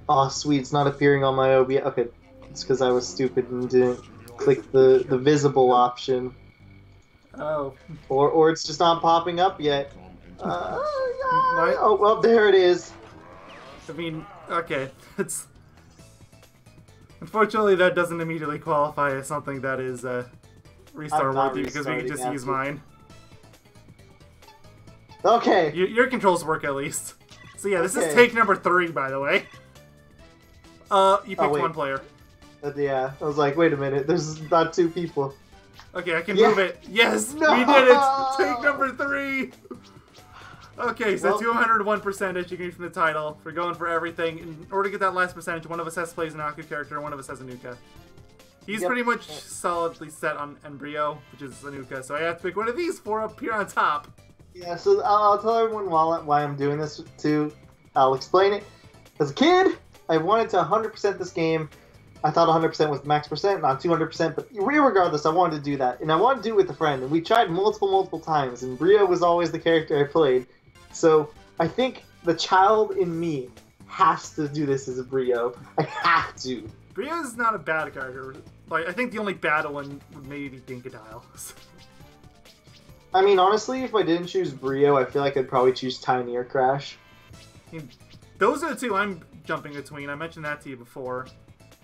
Oh, sweet, it's not appearing on my OBS. Okay, it's because I was stupid and didn't click the visible option. Oh. Or it's just not popping up yet. My, Oh, well, there it is. I mean, okay. It's unfortunately that doesn't immediately qualify as something that is restart worthy because we can just use mine. Okay. Your controls work at least. So yeah, this is take number 3, by the way. You picked one player. Yeah, I was like, wait a minute, there's not 2 people. Okay, I can move it. Yes, no! We did it! Take number 3! Okay, so 201% as you get from the title. We're going for everything. In order to get that last percentage, one of us has to play as an Aku character and one of us has a Nuka. He's pretty much solidly set on Brio, which is a Nuka, so I have to pick one of these 4 up here on top. Yeah, so I'll tell everyone why I'm doing this too. I'll explain it. As a kid, I wanted to 100% this game. I thought 100% was max percent, not 200%, but regardless, I wanted to do that. And I wanted to do it with a friend, and we tried multiple times, and Brio was always the character I played. So I think the child in me has to do this as a Brio. I have to. Brio is not a bad character. Like, I think the only bad one would maybe be Dinkodile. I mean, honestly, if I didn't choose Brio, I feel like I'd probably choose Tiny or Crash. I mean, those are the 2 I'm jumping between. I mentioned that to you before.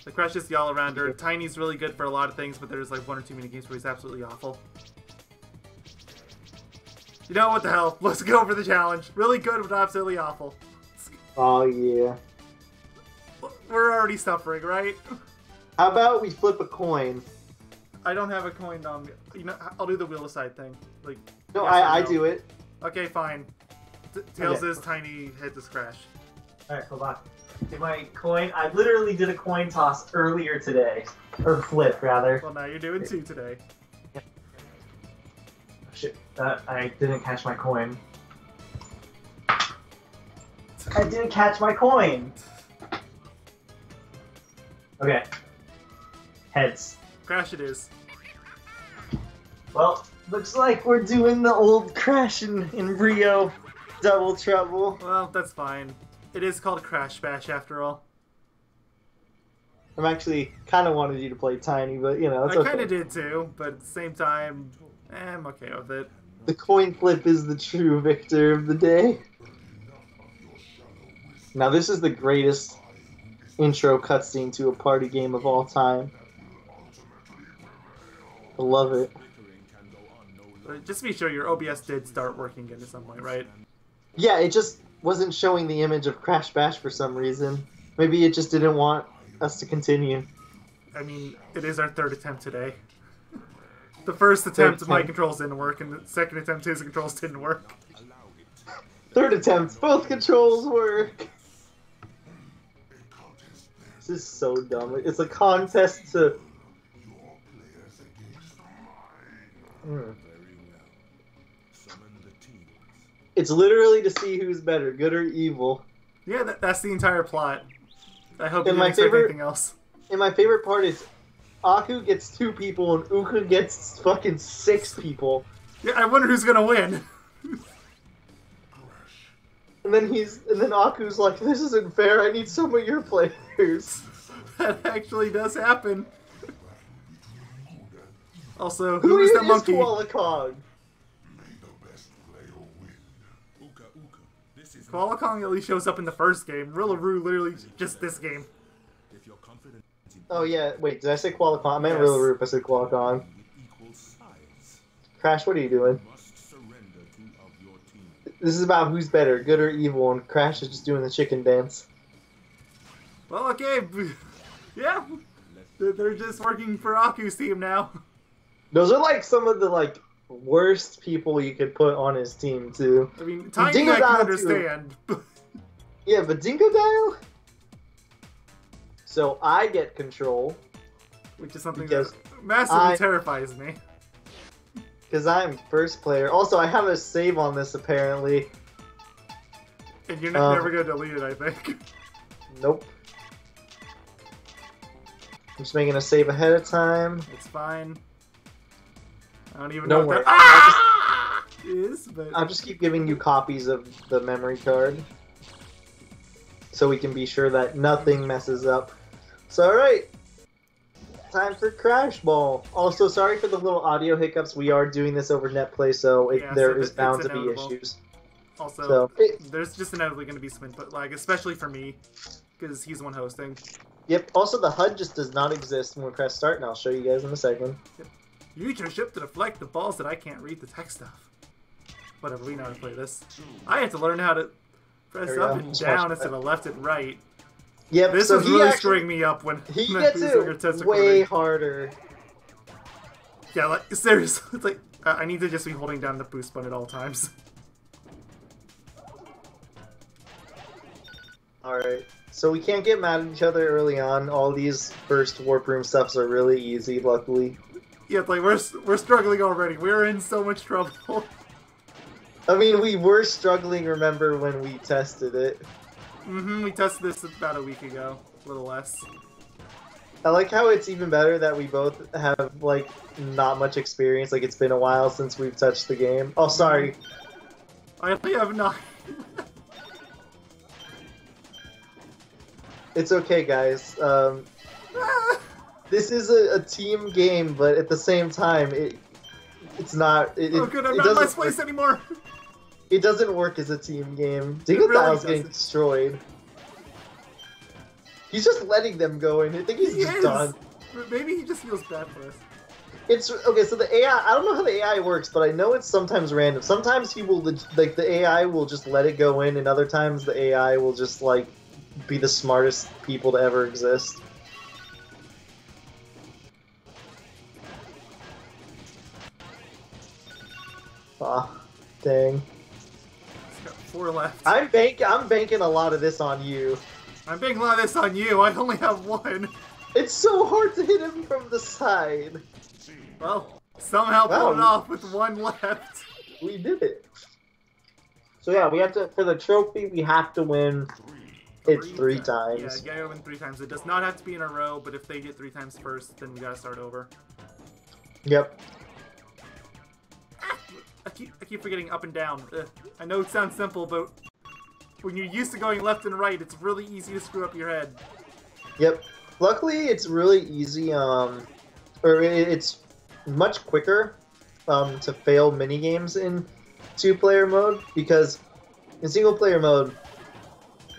The Crash is the all-arounder. Tiny's really good for a lot of things, but there's like 1 or 2 minigames where he's absolutely awful. You know what the hell? Let's go for the challenge. Really good, but absolutely awful. Oh, yeah. We're already suffering, right? How about we flip a coin? I don't have a coin on me. You know, I'll do the wheel aside thing. Like, no, yes I do it. Okay, fine. Tails is Tiny, heads is Crash. Alright, hold on. Get my coin. I literally did a coin toss earlier today. Or flip, rather. Well, now you're doing 2 today. Oh, shit. I didn't catch my coin. I didn't catch my coin! Okay. Heads. Crash it is. Well, Looks like we're doing the old Crash in Brio double trouble. Well, that's fine. It is called Crash Bash after all. I'm actually kind of wanted you to play Tiny, but you know, it's okay. I kind of did too, but at the same time, I'm okay with it. The coin flip is the true victor of the day. Now this is the greatest intro cutscene to a party game of all time. I love it. But just to be sure, your OBS did start working in some way, right? Yeah, it just wasn't showing the image of Crash Bash for some reason. Maybe it just didn't want us to continue. I mean, it is our 3rd attempt today. The first attempt, my controls didn't work, and the second attempt, his controls didn't work. 3rd attempt, both controls work! This is so dumb. It's a contest to... It's literally to see who's better, good or evil. Yeah, that's the entire plot. I hope you didn't expect anything else. And my favorite part is Aku gets 2 people and Uka gets fucking 6 people. Yeah, I wonder who's gonna win. And then Aku's like, this isn't fair, I need some of your players. That actually does happen. Also, who is the monkey? Koala Kong? Koala Kong at least shows up in the first game. Rillaru literally just this game. Oh yeah, wait, did I say Koala Kong? I meant Rillaru if I said Koala Kong. Crash, what are you doing? This is about who's better, good or evil, and Crash is just doing the chicken dance. Well, okay. Yeah. They're just working for Aku's team now. Those are like some of the like worst people you could put on his team too. I mean, Tiny I can understand. Yeah, but Dinkodile? So I get control. Which is something that massively terrifies me. Because I'm first player. Also, I have a save on this apparently. And you're never going to delete it, I think. Nope. I'm just making a save ahead of time. It's fine. I don't even know what that is, but... I'll just keep giving you copies of the memory card. so we can be sure that nothing messes up. So, alright. Time for Crash Ball. Also, sorry for the little audio hiccups. We are doing this over NetPlay, so there is bound to be issues. Also, there's just inevitably going to be some input lag, especially for me, because he's the one hosting. Yep. Also, the HUD just does not exist when we press start, and I'll show you guys in a second. Yep. Use your ship to deflect the balls that I can't read the text of. Whatever, we know how to play this. I have to learn how to press up and down instead of left and right. Yep, this is really screwing me up when he gets it way harder. Yeah, like seriously, it's like I need to just be holding down the boost button at all times. Alright, so we can't get mad at each other early on. All these first warp room stuffs are really easy, luckily. Yeah, like we're struggling already. We're in so much trouble. I mean, we were struggling, remember, when we tested it. We tested this about a week ago, a little less. I like how it's even better that we both have, like, not much experience. Like, it's been a while since we've touched the game. Oh, sorry. I only have 9. It's okay, guys. This is a team game, but at the same time, it's not... oh, good, I'm not in my place anymore! It doesn't work as a team game. Dingotile's getting destroyed. He's just letting them go in. I think he's just done. Maybe he just feels bad for us. It's okay. So the AI, I don't know how the AI works, but I know it's sometimes random. Sometimes he will, like, the AI will just let it go in, and other times the AI will just like be the smartest people to ever exist. Ah, dang. 4 left. I'm banking a lot of this on you. I'm banking a lot of this on you. I only have 1. It's so hard to hit him from the side. Well, somehow pulled it off with 1 left. We did it. So yeah, we have to, for the trophy, we have to win it 3 times. Yeah, gotta win 3 times. It does not have to be in a row, but if they get 3 times first, then we gotta start over. Yep. I keep forgetting up and down. I know it sounds simple, but when you're used to going left and right, it's really easy to screw up your head. Yep. Luckily, it's really easy, or it's much quicker to fail minigames in 2-player mode, because in single-player mode,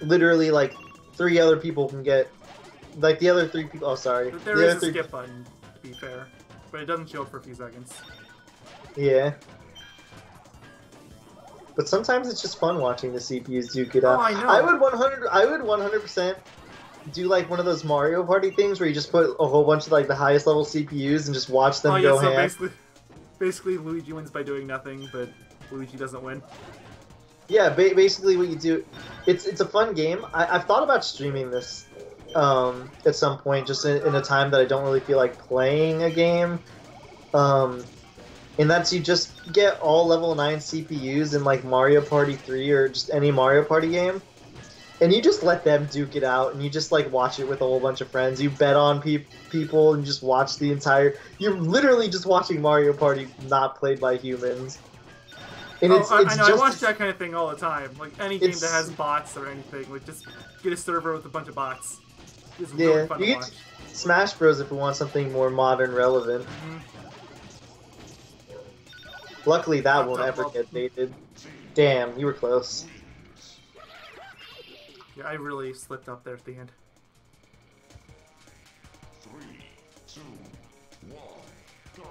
literally, like, 3 other people can get, like, the other 3 people, oh, sorry. There is a skip button, to be fair, but it doesn't show up for a few seconds. Yeah. But sometimes it's just fun watching the CPUs duke it out. Oh, I know. I would 100% do like one of those Mario Party things where you just put a whole bunch of like the highest level CPUs and just watch them go ham. Basically Luigi wins by doing nothing, but Luigi doesn't win. Yeah, basically what you do, it's a fun game. I've thought about streaming this at some point, just in a time that I don't really feel like playing a game. And that's you just get all level 9 CPUs in like Mario Party 3 or just any Mario Party game. And you just let them duke it out, and you just like watch it with a whole bunch of friends. You bet on people and just watch the entire... You're literally just watching Mario Party not played by humans. And I know, I watch that kind of thing all the time. Like any game that has bots or anything, like just get a server with a bunch of bots. It's really fun to watch. Smash Bros if we want something more modern relevant. Luckily, that won't ever get dated. Damn, you were close. Yeah, I really slipped up there at the end. 3, 2, 1, go!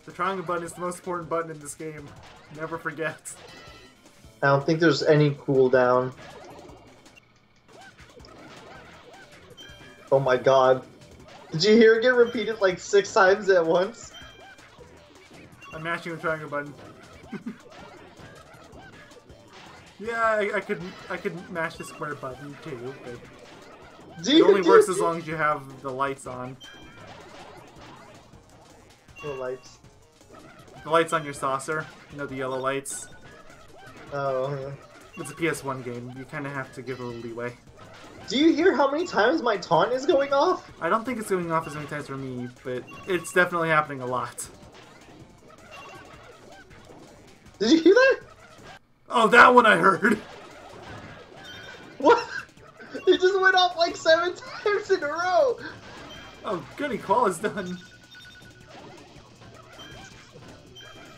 The triangle button is the most important button in this game. Never forget. I don't think there's any cooldown. Oh my god. Did you hear it get repeated like 6 times at once? I'm mashing the triangle button. Yeah, I could mash the square button too, but it only works as long as you have the lights on. What lights? The lights on your saucer. You know, the yellow lights. Oh, yeah. It's a PS1 game. You kind of have to give a little leeway. Do you hear how many times my taunt is going off? I don't think it's going off as many times for me, but it's definitely happening a lot. Did you hear that? Oh, that one I heard. What? It just went off like 7 times in a row. Oh, goody, Koala's done.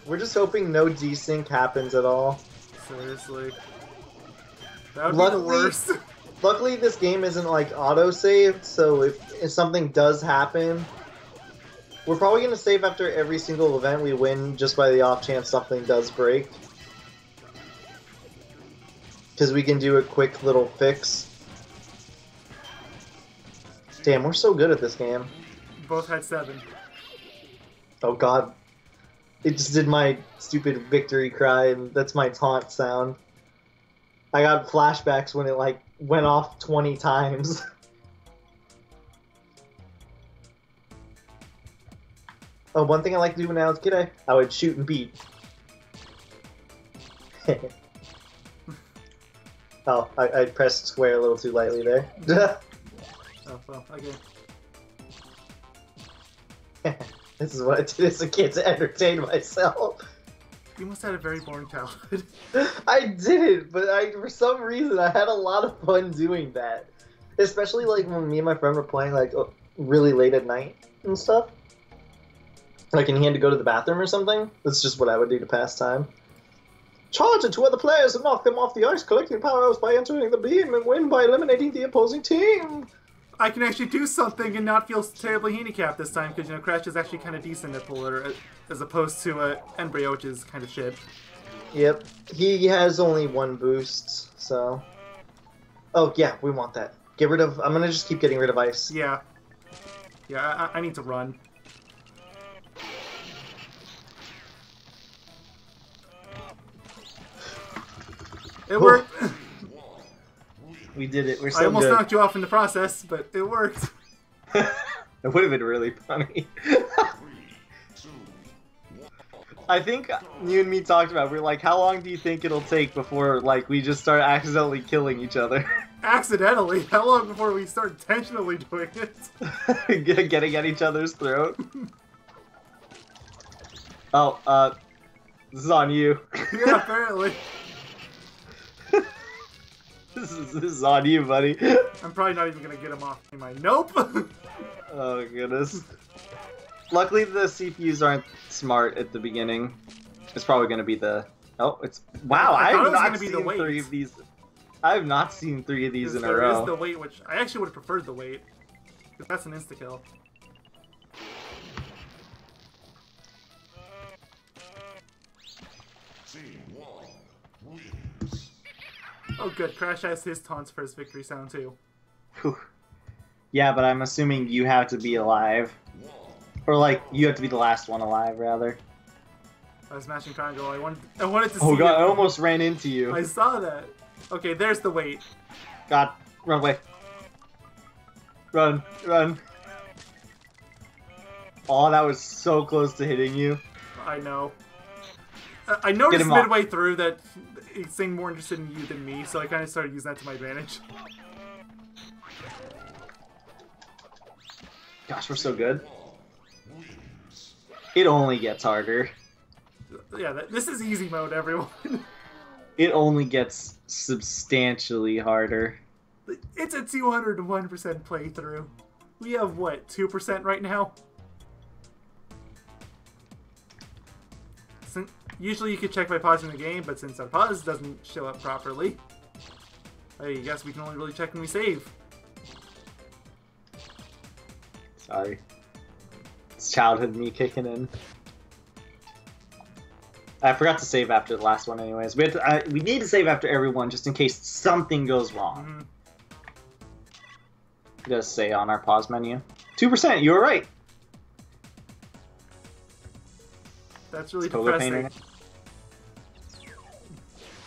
We're just hoping no desync happens at all. Seriously. That would be the worst. Luckily, this game isn't like auto-saved, so if something does happen, we're probably going to save after every single event we win just by the off chance something does break. Because we can do a quick little fix. Damn, we're so good at this game. Both had 7. Oh god. It just did my stupid victory cry, and that's my taunt sound. I got flashbacks when it, like, went off 20 times. Oh, one thing I like to do when I was a kid, I would shoot and beat. Oh, I pressed square a little too lightly there. Oh, well, okay. This is what I did as a kid to entertain myself. You must have had a very boring childhood. I didn't, but for some reason I had a lot of fun doing that. Especially like when me and my friend were playing like really late at night and stuff. Like and he had to go to the bathroom or something. That's just what I would do to pass time. Charge into other players and knock them off the ice, collecting power-ups by entering the beam and win by eliminating the opposing team. I can actually do something and not feel terribly handicapped this time because, you know, Crash is actually kind of decent at Polar as opposed to Brio, which is kind of shit. Yep. He has only 1 boost, so... Oh, yeah, we want that. Get rid of... I'm gonna just keep getting rid of ice. Yeah. Yeah, I need to run. It worked! We did it. We're so I almost good. knocked you off in the process, but it worked. It would have been really funny. I think you and me talked about, we're like, how long do you think it'll take before, like, we just start accidentally killing each other? Accidentally? How long before we start intentionally doing it? Getting at each other's throat? Oh, this is on you. Yeah, apparently. This is on you, buddy. I'm probably not even gonna get him off my nope. Oh goodness. Luckily the CPUs aren't smart at the beginning. It's probably gonna be the it's wow, I have not seen 3 of these. I have not seen 3 of these in a row. There is the wait, which I actually would have preferred the wait. Because that's an insta-kill. Oh good, Crash has his taunts for his victory sound too. Whew. Yeah, but I'm assuming you have to be alive. Or like, you have to be the last one alive, rather. I was mashing triangle, I wanted to see Oh god, it. I almost ran into you. I saw that. Okay, there's the wait. God, run away. Run, run. Oh, that was so close to hitting you. I know. I noticed midway through that he seemed more interested in you than me, so I kind of started using that to my advantage. Gosh, we're so good. It only gets harder. Yeah, this is easy mode, everyone. It only gets substantially harder. It's a 201% playthrough. We have, what, 2% right now? Usually you could check by pausing the game, but since our pause doesn't show up properly, I guess we can only really check when we save. Sorry. It's childhood me kicking in. I forgot to save after the last one anyways. We need to save after every one just in case something goes wrong. Mm-hmm. It does say on our pause menu. 2%, you were right! That's really depressing.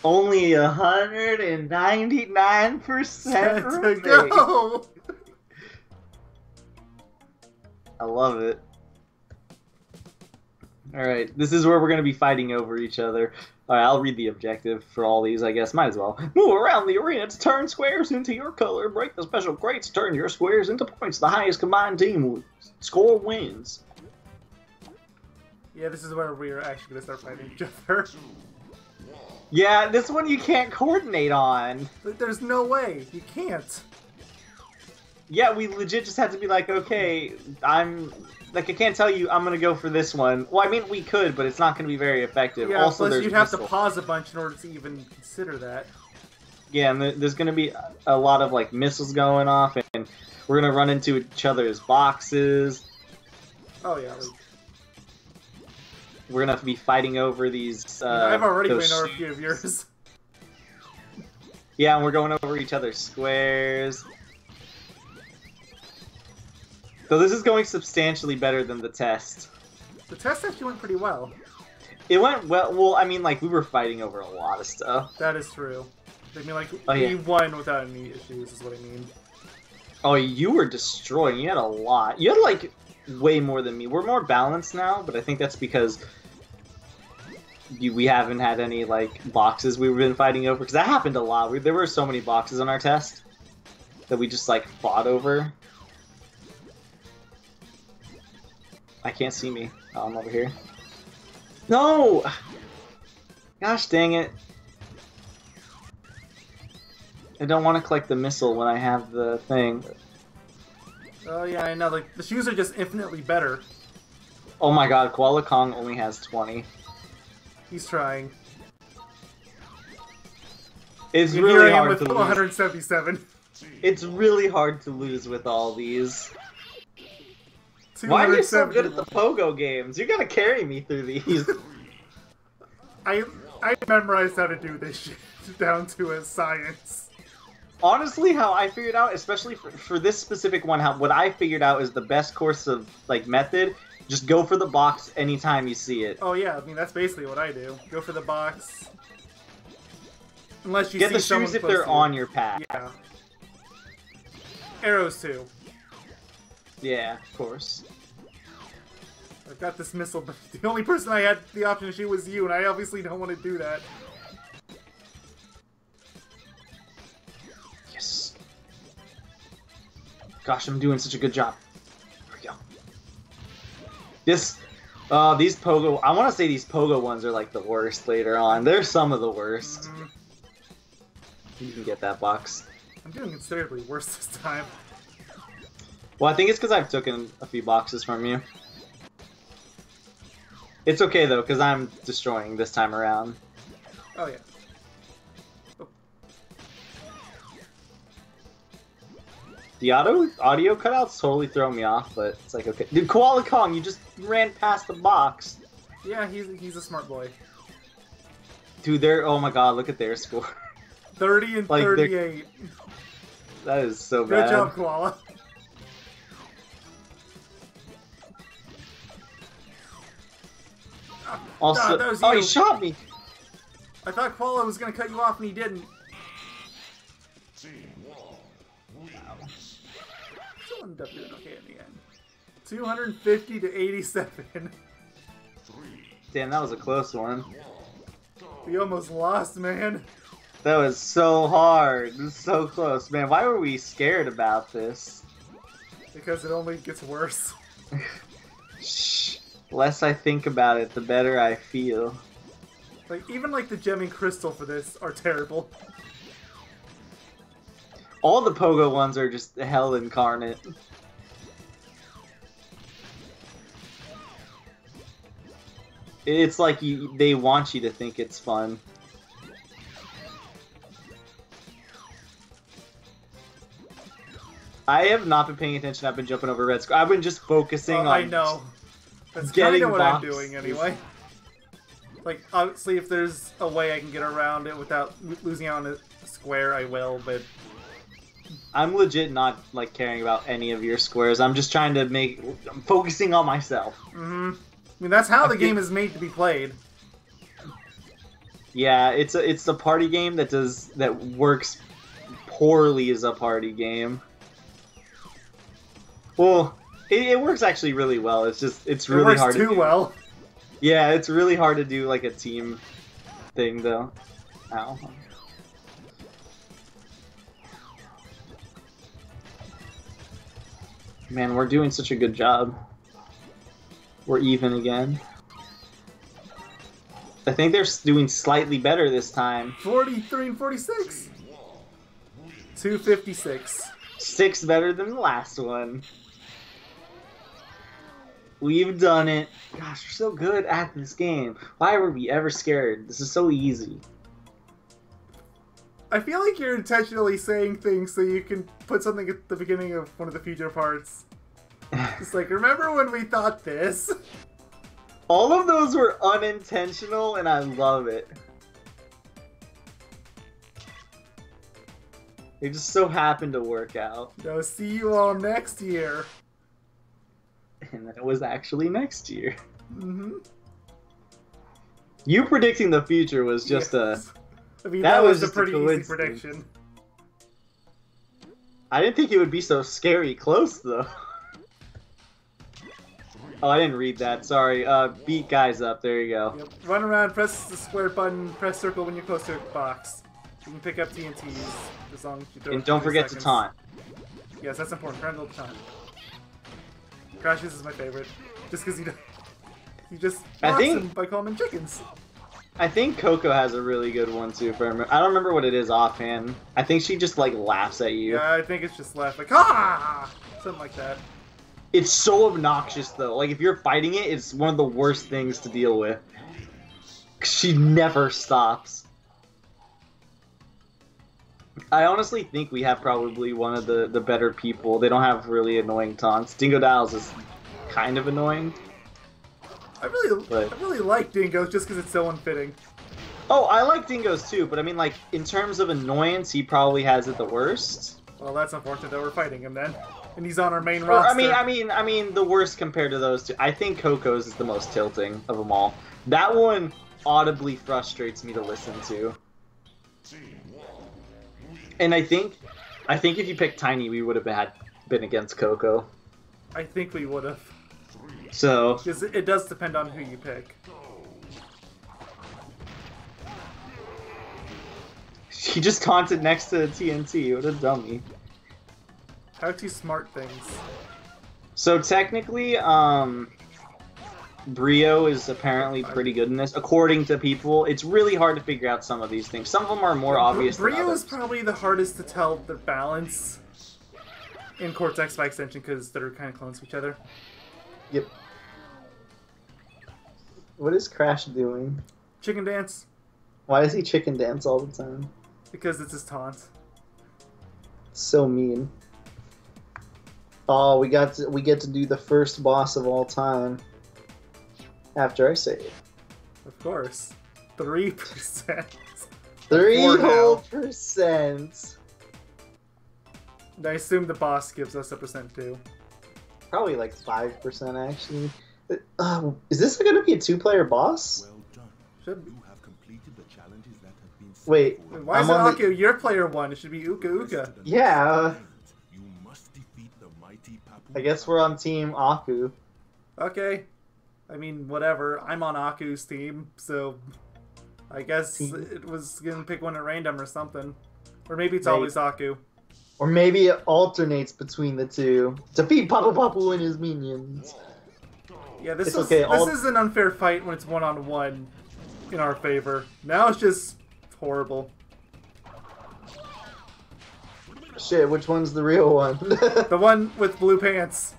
Only 199% to go! I love it. Alright, this is where we're going to be fighting over each other. Alright, I'll read the objective for all these, I guess. Might as well. Move around the arena to turn squares into your color. Break the special crates to turn your squares into points. The highest combined team score wins. Yeah, this is where we are actually going to start fighting each other. Yeah, this one you can't coordinate on. There's no way. You can't. Yeah, we legit just had to be like, okay, I can't tell you I'm gonna go for this one. Well, I mean, we could, but it's not gonna be very effective. Yeah, also, plus there's you'd have to missile. pause a bunch in order to even consider that. Yeah, and there's gonna be a lot of like missiles going off, and we're gonna run into each other's boxes. Oh yeah. We're gonna have to be fighting over these. I've already those been over a few of yours. Yeah, and we're going over each other's squares. So this is going substantially better than the test. The test actually went pretty well. It went well. Well, I mean, like we were fighting over a lot of stuff. That is true. I mean, like Oh, yeah. we won without any issues, is what I mean. Oh, you were destroying. You had a lot. You had like way more than me. We're more balanced now, but I think that's because we haven't had any like boxes we've been fighting over. Because that happened a lot. There were so many boxes on our test that we just like fought over. I can't see me. Oh, I'm over here. No! Gosh dang it. I don't want to collect the missile when I have the thing. Oh yeah, I know. Like the shoes are just infinitely better. Oh my god, Koala Kong only has 20. He's trying. It's And really here I am hard with to lose. 177. It's really hard to lose with all these. Why are you so good at the Pogo games? You gotta carry me through these. I memorized how to do this shit down to a science. Honestly, how I figured out, especially for this specific one, what I figured out is the best course of like method. Just go for the box anytime you see it. Oh yeah, I mean that's basically what I do. Go for the box. Unless you Get see the someone shoes if close they're to you. on your path. Yeah. Arrows too. Yeah, of course. I've got this missile, but the only person I had the option to shoot was you, and I obviously don't want to do that. Yes. Gosh, I'm doing such a good job. Here we go. These Pogo, I want to say these Pogo ones are like the worst later on. They're some of the worst. You can get that box. I'm doing considerably worse this time. Well, I think it's because I've taken a few boxes from you. It's okay though, because I'm destroying this time around. Oh yeah. Oh. The audio cutouts totally throw me off, but it's like okay. Dude, Koala Kong, you just ran past the box. Yeah, he's a smart boy. Dude, oh my god, look at their score. 30 and Like, 38. That is so Good bad. job, Koala. Also, God, that was oh, you. he shot me. I thought Koala was gonna cut you off, and he didn't. Team 1 wins. Still ended up doing okay in the end. 250 to 87. 3, Damn, that was a close one. 1, go. We almost lost, man. That was so hard. It was so close, man. Why were we scared about this? Because it only gets worse. Shh. The less I think about it, the better I feel. Like, even like the gem and crystal for this are terrible. All the Pogo ones are just hell incarnate. It's like they want you to think it's fun. I have not been paying attention. I've been jumping over red square. I've been just focusing on. I know. That's getting kind of what I'm boxes. doing anyway. Like, obviously, if there's a way I can get around it without losing out on a square, I will, but... I'm legit not like caring about any of your squares. I'm just trying to I'm focusing on myself. I mean, that's how the game is made to be played. Yeah, it's a party game that works poorly as a party game. Well, it works actually really well. It's really It works hard to too do. well. Yeah, it's really hard to do like a team thing though. Ow. Man, we're doing such a good job. We're even again. I think they're doing slightly better this time. 43 and 46. 256. 6 better than the last one. We've done it. Gosh, we're so good at this game. Why were we ever scared? This is so easy. I feel like you're intentionally saying things so you can put something at the beginning of one of the future parts. It's like, remember when we thought this? All of those were unintentional, and I love it. They just so happened to work out. No, see you all next year. And then it was actually next year. Mm-hmm. You predicting the future was just I mean, that that was a was just a pretty easy coincidence. prediction. I didn't think it would be so scary close, though. Oh, I didn't read that. Sorry. Beat guys up. There you go. Yep. Run around, press the square button, press circle when you're close to a box. You can pick up TNTs as long as you throw And it don't 20 forget seconds. to taunt. Yes, that's important. Friendly taunt. Crashes is my favorite. Just because he just I mocks think- him by calling them chickens. I think Coco has a really good one, too. If I don't remember what it is offhand. I think she just, like, laughs at you. Yeah, I think it's just left. Like, ah! Something like that. It's so obnoxious, though. Like, if you're fighting it, it's one of the worst things to deal with. 'Cause she never stops. I honestly think we have probably one of the better people. They don't have really annoying taunts. Dingo Dials is kind of annoying. I really like Dingoes just because it's so unfitting. Oh, I like Dingoes too, but I mean, like, in terms of annoyance, he probably has it the worst. Well, that's unfortunate that we're fighting him then. And he's on our main Or, roster. I mean, the worst compared to those two. I think Coco's is the most tilting of them all. That one audibly frustrates me to listen to. And I think if you picked Tiny, we would have been against Coco. I think we would have. So Because it does depend on who you pick. he just taunted next to TNT. What a dummy. How to smart things. So technically, Brio is apparently pretty good in this, according to people. It's really hard to figure out some of these things. Some of them are more obvious than Brio others. is probably the hardest to tell the balance in Cortex by extension because they're kind of clones of each other. Yep. What is Crash doing? Chicken dance Why does he chicken dance all the time? because it's his taunt. So mean. Oh, we get to do the first boss of all time. After I save. Of course. 3%. 3 Four now. whole percent. And I assume the boss gives us a percent too. Probably like 5% actually. Is this going to be a 2-player boss? Well done. Should be. You have completed the challenges that have been set Wait, before you. Why is I'm it on the- Aku? You're player 1. It should be Uka Uka. Yeah. You must defeat the mighty Papu. I guess we're on Team Aku. Okay. I mean, whatever. I'm on Aku's team, so I guess it was gonna pick one at random or something. Or maybe it's Maybe. always Aku. Or maybe it alternates between the two. Defeat Papu Papu and his minions. Yeah, this It's is okay, this is an unfair fight when it's one-on-one in our favor. Now it's just horrible. Shit, which one's the real one? The one with blue pants.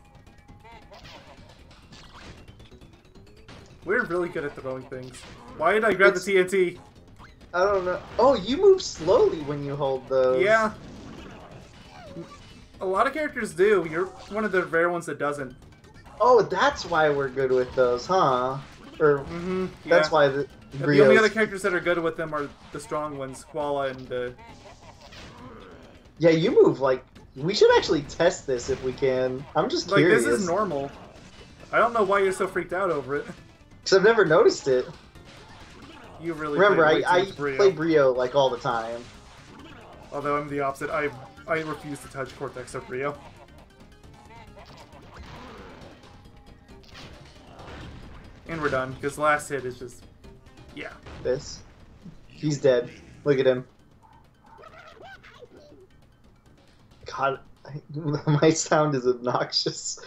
We're really good at throwing things. Why did I grab the TNT? I don't know. Oh, you move slowly when you hold those. Yeah. A lot of characters do. You're one of the rare ones that doesn't. Oh, that's why we're good with those, huh? Or Mm-hmm. that's why the The Brio's... only other characters that are good with them are the strong ones, Koala and Yeah, you move like... We should actually test this if we can. I'm just like curious. this is normal. I don't know why you're so freaked out over it. Because I've never noticed it. You really Remember, play way too I much Brio. play Brio like all the time. Although I'm the opposite. I refuse to touch Cortex or Brio. And we're done, because last hit is just... Yeah. This. He's dead. Look at him. God, my sound is obnoxious.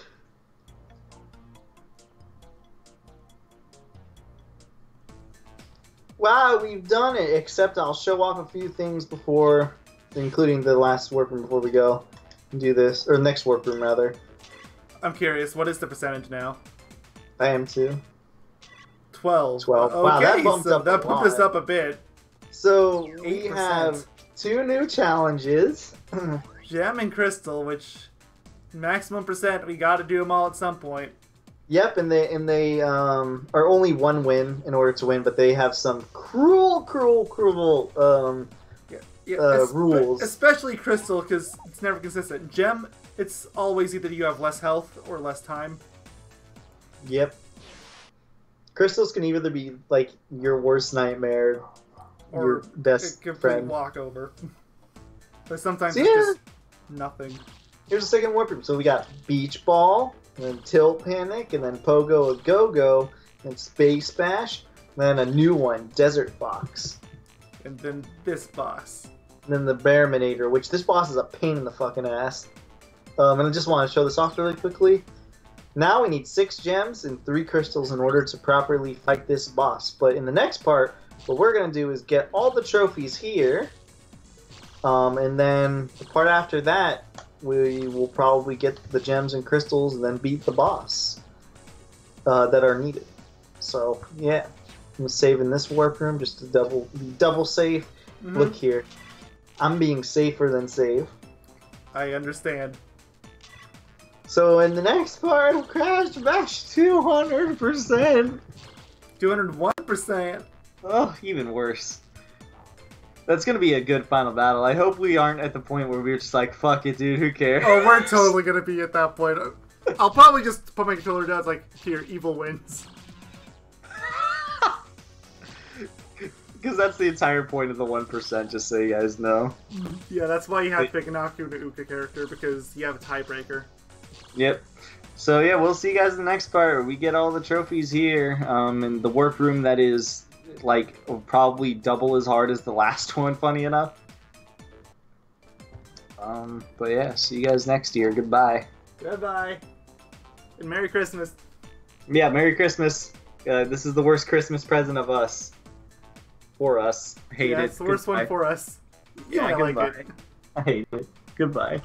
wow, we've done it. Except I'll show off a few things before, including the last warp room before we go and do this, or next warp room rather. I'm curious. What is the percentage now? I am too. 12. 12. Okay, Wow, that bumped so up that a bumped us lot. up a bit. So we 8%. have 2 new challenges. Gem and Crystal, which maximum percent, we got to do them all at some point. Yep, and they are only 1 win in order to win, but they have some cruel rules. Especially Crystal, because it's never consistent. Gem, it's always either you have less health or less time. Yep. Crystals can either be like your worst nightmare Or your best a complete friend. walkover. But sometimes So, it's yeah. just nothing. Here's the second warp room. So we got Beach Ball, and then Tilt Panic, and then Pogo a Go-Go, and Space Bash, and then a new one, Desert Fox. And then this boss. And then the Bearminator, which this boss is a pain in the fucking ass. And I just want to show this off really quickly. Now we need 6 gems and 3 crystals in order to properly fight this boss. But in the next part, what we're going to do is get all the trophies here. And then the part after that, we will probably get the gems and crystals and then beat the boss that are needed. So, yeah. I'm saving this warp room just to double safe. Mm-hmm. Look here. I'm being safer than safe. I understand. So in the next part of Crash Bash 200%. 201%. Oh, even worse. That's gonna be a good final battle. I hope we aren't at the point where we're just like, fuck it, dude, who cares? Oh, we're totally gonna be at that point. I'll probably just put my controller down. It's like, here, evil wins. Because that's the entire point of the 1%, just so you guys know. Yeah, that's why you have to pick an Aku to Uka character, because you have a tiebreaker. Yep. So yeah, we'll see you guys in the next part where we get all the trophies here. In the warp room that is like probably double as hard as the last one, funny enough. But yeah, see you guys next year. Goodbye. Goodbye. And Merry Christmas. Yeah, Merry Christmas. This is the worst Christmas present of us. For us. Hate Yeah, it. it's the worst one Goodbye. for us. Yeah, I like goodbye. it. I hate it. Goodbye.